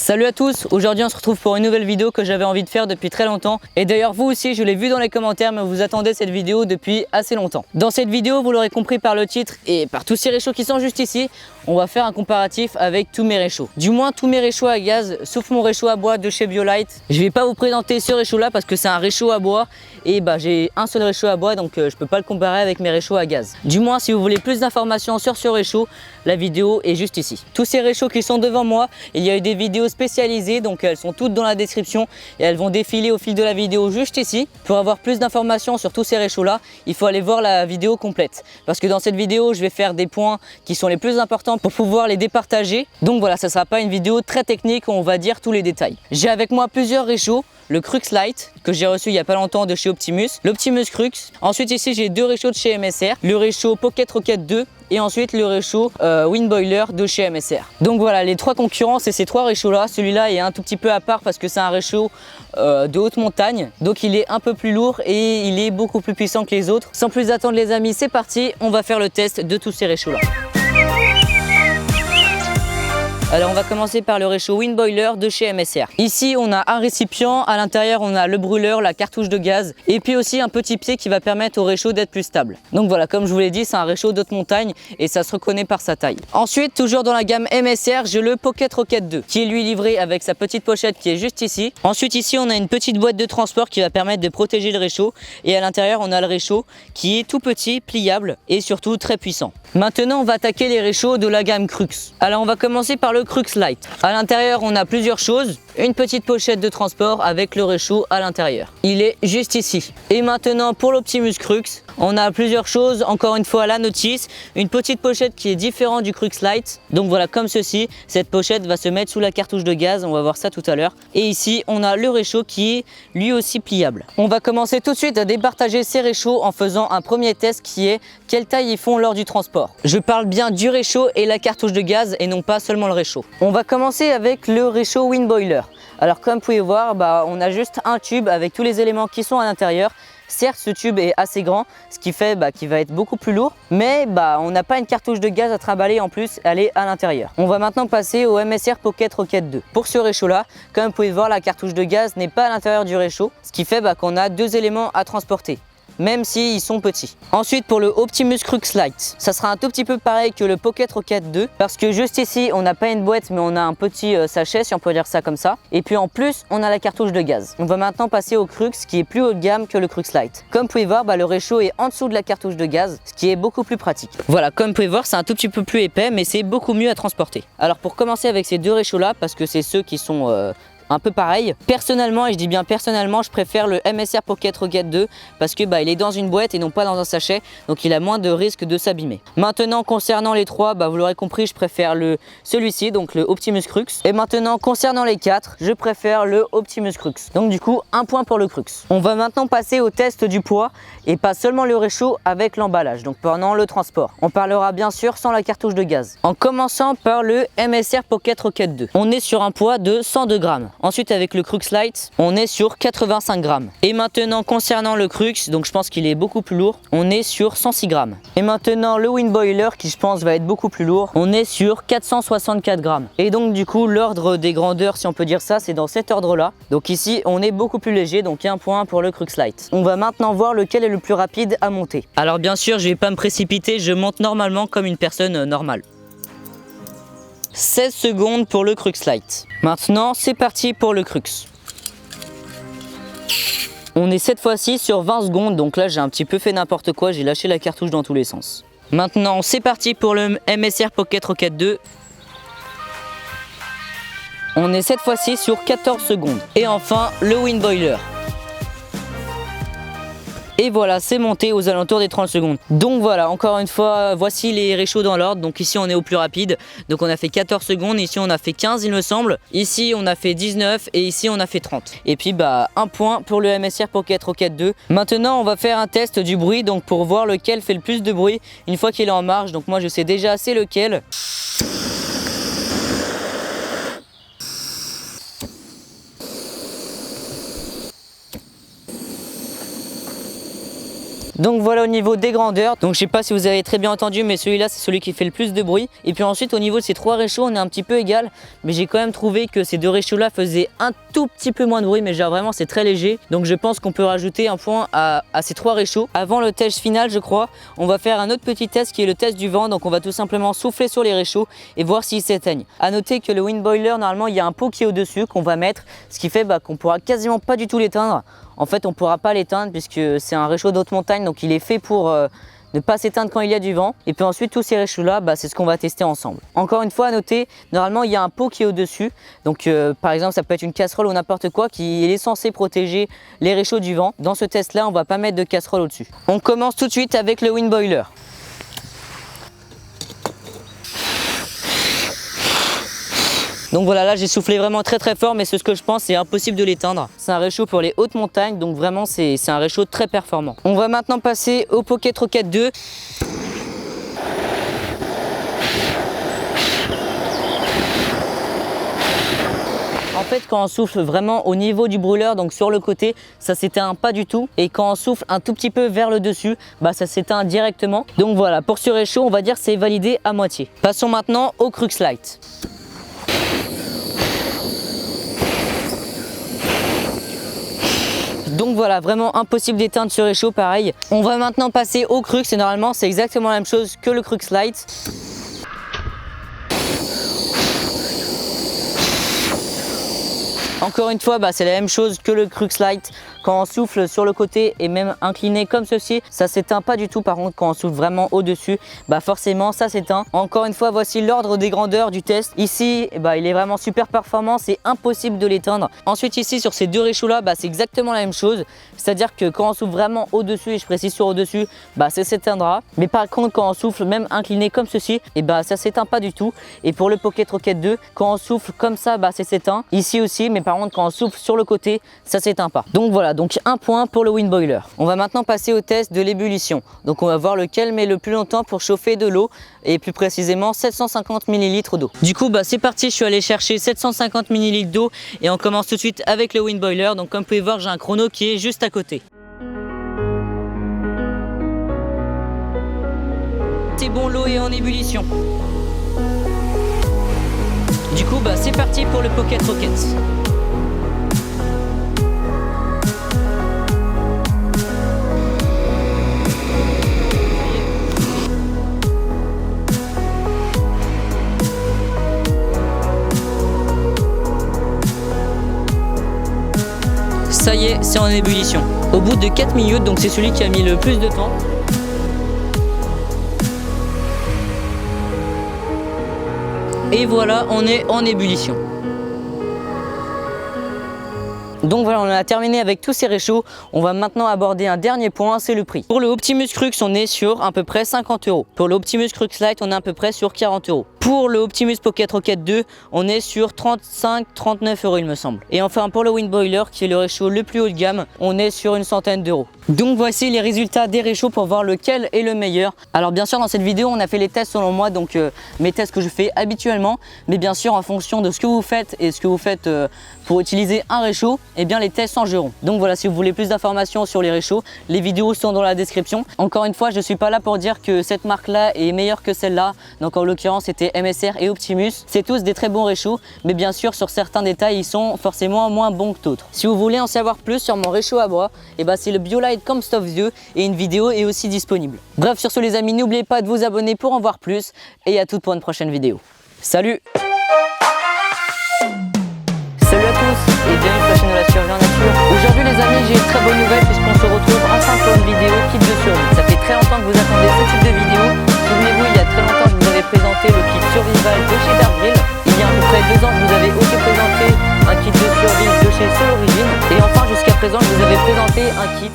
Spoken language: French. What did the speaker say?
Salut à tous, aujourd'hui on se retrouve pour une nouvelle vidéo que j'avais envie de faire depuis très longtemps. Et d'ailleurs vous aussi, je l'ai vu dans les commentaires, mais vous attendez cette vidéo depuis assez longtemps. Dans cette vidéo, vous l'aurez compris par le titre et par tous ces réchauds qui sont juste ici, on va faire un comparatif avec tous mes réchauds. Du moins tous mes réchauds à gaz, sauf mon réchaud à bois de chez Biolite. Je vais pas vous présenter ce réchaud là parce que c'est un réchaud à bois et j'ai un seul réchaud à bois, donc je peux pas le comparer avec mes réchauds à gaz. Du moins si vous voulez plus d'informations sur ce réchaud, la vidéo est juste ici. Tous ces réchauds qui sont devant moi, il y a eu des vidéos spécialisées, donc elles sont toutes dans la description et elles vont défiler au fil de la vidéo juste ici. Pour avoir plus d'informations sur tous ces réchauds là, il faut aller voir la vidéo complète parce que dans cette vidéo je vais faire des points qui sont les plus importants pour pouvoir les départager. Donc voilà, ça sera pas une vidéo très technique où on va dire tous les détails. J'ai avec moi plusieurs réchauds, le Crux Lite que j'ai reçu il y a pas longtemps de chez Optimus, l'Optimus Crux. Ensuite ici j'ai deux réchauds de chez MSR, le réchaud Pocket Rocket 2 et ensuite le réchaud Wind Boiler de chez MSR. Donc voilà, les trois concurrents, c'est ces trois réchauds là. Celui-là est un tout petit peu à part parce que c'est un réchaud de haute montagne, donc il est un peu plus lourd et il est beaucoup plus puissant que les autres. Sans plus attendre les amis, c'est parti, on va faire le test de tous ces réchauds là. Alors on va commencer par le réchaud Wind Boiler de chez MSR. Ici on a un récipient, à l'intérieur on a le brûleur, la cartouche de gaz et puis aussi un petit pied qui va permettre au réchaud d'être plus stable. Donc voilà, comme je vous l'ai dit, c'est un réchaud d'haute montagne et ça se reconnaît par sa taille. Ensuite, toujours dans la gamme MSR, j'ai le Pocket Rocket 2 qui est lui livré avec sa petite pochette qui est juste ici. Ensuite ici on a une petite boîte de transport qui va permettre de protéger le réchaud et à l'intérieur on a le réchaud qui est tout petit, pliable et surtout très puissant. Maintenant on va attaquer les réchauds de la gamme Crux. Alors on va commencer par le Crux Lite. À l'intérieur on a plusieurs choses, une petite pochette de transport avec le réchaud à l'intérieur. Il est juste ici. Et maintenant pour l'Optimus Crux, on a plusieurs choses, encore une fois la notice, une petite pochette qui est différente du Crux Lite. Donc voilà, comme ceci, cette pochette va se mettre sous la cartouche de gaz, on va voir ça tout à l'heure. Et ici on a le réchaud qui est lui aussi pliable. On va commencer tout de suite à départager ces réchauds en faisant un premier test qui est quelle taille ils font lors du transport. Je parle bien du réchaud et la cartouche de gaz et non pas seulement le réchaud. On va commencer avec le réchaud Wind Boiler. Alors comme vous pouvez voir, on a juste un tube avec tous les éléments qui sont à l'intérieur. Certes, ce tube est assez grand, ce qui fait qu'il va être beaucoup plus lourd, mais on n'a pas une cartouche de gaz à trimballer en plus, elle est à l'intérieur. On va maintenant passer au MSR Pocket Rocket 2. Pour ce réchaud-là, comme vous pouvez voir, la cartouche de gaz n'est pas à l'intérieur du réchaud, ce qui fait qu'on a deux éléments à transporter, même s'ils sont petits. Ensuite pour le Optimus Crux Lite, ça sera un tout petit peu pareil que le Pocket Rocket 2 parce que juste ici on n'a pas une boîte mais on a un petit sachet, si on peut dire ça comme ça, et puis en plus on a la cartouche de gaz. On va maintenant passer au Crux qui est plus haut de gamme que le Crux Lite. Comme vous pouvez voir, le réchaud est en dessous de la cartouche de gaz, ce qui est beaucoup plus pratique. Voilà, comme vous pouvez voir, c'est un tout petit peu plus épais mais c'est beaucoup mieux à transporter. Alors pour commencer avec ces deux réchauds là, parce que c'est ceux qui sont un peu pareil. Personnellement, et je dis bien personnellement, je préfère le MSR Pocket Rocket 2 parce que il est dans une boîte et non pas dans un sachet, donc il a moins de risque de s'abîmer. Maintenant concernant les trois, vous l'aurez compris, je préfère celui-ci, donc le Optimus Crux. Et maintenant concernant les quatre, je préfère le Optimus Crux. Donc du coup, un point pour le Crux. On va maintenant passer au test du poids et pas seulement le réchaud avec l'emballage, donc pendant le transport. On parlera bien sûr sans la cartouche de gaz. En commençant par le MSR Pocket Rocket 2. On est sur un poids de 102 grammes. Ensuite avec le Crux Lite, on est sur 85 grammes. Et maintenant concernant le Crux, donc je pense qu'il est beaucoup plus lourd, on est sur 106 grammes. Et maintenant le Wind Boiler qui je pense va être beaucoup plus lourd, on est sur 464 grammes. Et donc du coup l'ordre des grandeurs, si on peut dire ça, c'est dans cet ordre là. Donc ici on est beaucoup plus léger, donc un point pour le Crux Lite. On va maintenant voir lequel est le plus rapide à monter. Alors bien sûr je vais pas me précipiter, je monte normalement comme une personne normale. 16 secondes pour le Crux Lite. Maintenant, c'est parti pour le Crux. On est cette fois-ci sur 20 secondes, donc là j'ai un petit peu fait n'importe quoi, j'ai lâché la cartouche dans tous les sens. Maintenant, c'est parti pour le MSR Pocket Rocket 2. On est cette fois-ci sur 14 secondes. Et enfin, le Wind Boiler. Et voilà, c'est monté aux alentours des 30 secondes. Donc voilà, encore une fois, voici les réchauds dans l'ordre. Donc ici on est au plus rapide. Donc on a fait 14 secondes, ici on a fait 15 il me semble. Ici on a fait 19 et ici on a fait 30. Et puis un point pour le MSR Pocket Rocket 2. Maintenant on va faire un test du bruit, donc pour voir lequel fait le plus de bruit une fois qu'il est en marche. Donc moi je sais déjà c'est lequel. Donc voilà au niveau des grandeurs. Donc je sais pas si vous avez très bien entendu, mais celui-là c'est celui qui fait le plus de bruit. Et puis ensuite au niveau de ces 3 réchauds, on est un petit peu égal, mais j'ai quand même trouvé que ces 2 réchauds là faisaient un tout petit peu moins de bruit, mais genre vraiment c'est très léger. Donc je pense qu'on peut rajouter un point à ces 3 réchauds. Avant le test final, je crois, on va faire un autre petit test qui est le test du vent. Donc on va tout simplement souffler sur les réchauds et voir s'ils s'éteignent. À noter que le wind boiler, normalement il y a un pot qui est au dessus qu'on va mettre, ce qui fait qu'on pourra quasiment pas du tout l'éteindre. En fait, on ne pourra pas l'éteindre puisque c'est un réchaud d'haute montagne, donc il est fait pour ne pas s'éteindre quand il y a du vent. Et puis ensuite, tous ces réchauds-là, c'est ce qu'on va tester ensemble. Encore une fois, à noter, normalement, il y a un pot qui est au-dessus. Donc, par exemple, ça peut être une casserole ou n'importe quoi qui est censé protéger les réchauds du vent. Dans ce test-là, on ne va pas mettre de casserole au-dessus. On commence tout de suite avec le wind boiler. Donc voilà, là j'ai soufflé vraiment très fort, mais c'est ce que je pense, c'est impossible de l'éteindre. C'est un réchaud pour les hautes montagnes, donc vraiment c'est un réchaud très performant. On va maintenant passer au Pocket Rocket 2. En fait, quand on souffle vraiment au niveau du brûleur, donc sur le côté, ça s'éteint pas du tout. Et quand on souffle un tout petit peu vers le dessus, ça s'éteint directement. Donc voilà, pour ce réchaud, on va dire c'est validé à moitié. Passons maintenant au Crux Light. Donc voilà, vraiment impossible d'éteindre ce réchaud, pareil. On va maintenant passer au Crux et normalement c'est exactement la même chose que le Crux Light. Encore une fois, c'est la même chose que le Crux Light. Quand on souffle sur le côté et même incliné comme ceci, ça s'éteint pas du tout. Par contre, quand on souffle vraiment au-dessus, forcément ça s'éteint. Encore une fois, voici l'ordre des grandeurs du test. Ici, il est vraiment super performant, c'est impossible de l'éteindre. Ensuite ici, sur ces 2 réchauds là, c'est exactement la même chose. C'est-à-dire que quand on souffle vraiment au-dessus, et je précise sur au-dessus, ça s'éteindra. Mais par contre, quand on souffle même incliné comme ceci, ça s'éteint pas du tout. Et pour le Pocket Rocket 2, quand on souffle comme ça, ça s'éteint. Ici aussi, mais par contre, quand on souffle sur le côté, ça s'éteint pas. Donc voilà. Donc un point pour le wind boiler. On va maintenant passer au test de l'ébullition. Donc on va voir lequel met le plus longtemps pour chauffer de l'eau et plus précisément 750 ml d'eau. Du coup c'est parti, je suis allé chercher 750 ml d'eau et on commence tout de suite avec le wind boiler. Donc comme vous pouvez voir, j'ai un chrono qui est juste à côté. C'est bon, l'eau est en ébullition. Du coup c'est parti pour le Pocket Rocket. Ça y est, c'est en ébullition. Au bout de 4 minutes, donc c'est celui qui a mis le plus de temps. Et voilà, on est en ébullition. Donc voilà, on a terminé avec tous ces réchauds. On va maintenant aborder un dernier point, c'est le prix. Pour le Optimus Crux, on est sur à peu près 50 €. Pour le Optimus Crux Light, on est à peu près sur 40 €. Pour le Optimus Pocket Rocket 2, on est sur 35-39 € il me semble. Et enfin pour le wind boiler, qui est le réchaud le plus haut de gamme, on est sur une centaine d'euros. Donc voici les résultats des réchauds pour voir lequel est le meilleur. Alors bien sûr dans cette vidéo on a fait les tests selon moi, donc mes tests que je fais habituellement. Mais bien sûr en fonction de ce que vous faites et ce que vous faites pour utiliser un réchaud, eh bien les tests changeront. Donc voilà, si vous voulez plus d'informations sur les réchauds, les vidéos sont dans la description. Encore une fois, je ne suis pas là pour dire que cette marque là est meilleure que celle-là. Donc en l'occurrence c'était MSR et Optimus. C'est tous des très bons réchauds, mais bien sûr sur certains détails ils sont forcément moins bons que d'autres. Si vous voulez en savoir plus sur mon réchaud à bois, eh ben, c'est le BioLite Comstock Vieux et une vidéo est aussi disponible. Bref, sur ce les amis, n'oubliez pas de vous abonner pour en voir plus et à toutes pour une prochaine vidéo. Salut! Salut à tous et bienvenue sur la chaîne de la survie en nature. Aujourd'hui les amis, j'ai une très bonne nouvelle puisqu'on se retrouve enfin pour une vidéo kit de survie. Ça fait très longtemps que vous attendez ce type de vidéo. Souvenez-vous, il y a très longtemps que je vous avais présenté le kit survival de chez Darkville. Il y a à peu près 2 ans, je vous avais aussi présenté un kit de survie de chez Sol Origin. Et enfin jusqu'à présent, je vous avais présenté un kit